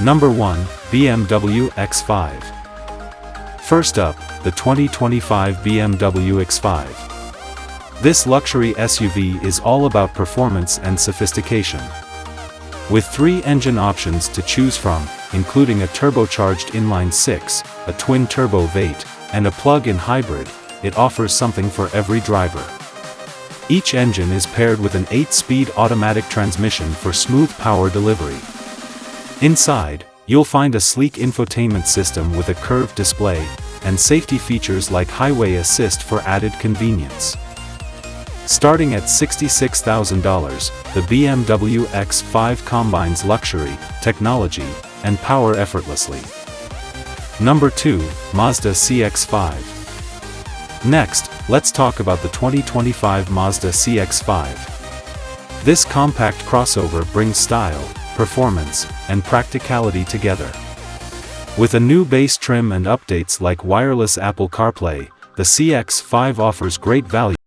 Number 1, BMW X5. First up, the 2025 BMW X5. This luxury SUV is all about performance and sophistication. With 3 engine options to choose from, including a turbocharged inline-6, a twin-turbo V8, and a plug-in hybrid, it offers something for every driver. Each engine is paired with an 8-speed automatic transmission for smooth power delivery. Inside, you'll find a sleek infotainment system with a curved display, and safety features like highway assist for added convenience. Starting at $66,000, the BMW X5 combines luxury, technology, and power effortlessly. Number 2, Mazda CX-5. Next, let's talk about the 2025 Mazda CX-5. This compact crossover brings style, performance, and practicality together. With a new base trim and updates like wireless Apple CarPlay, the CX-5 offers great value.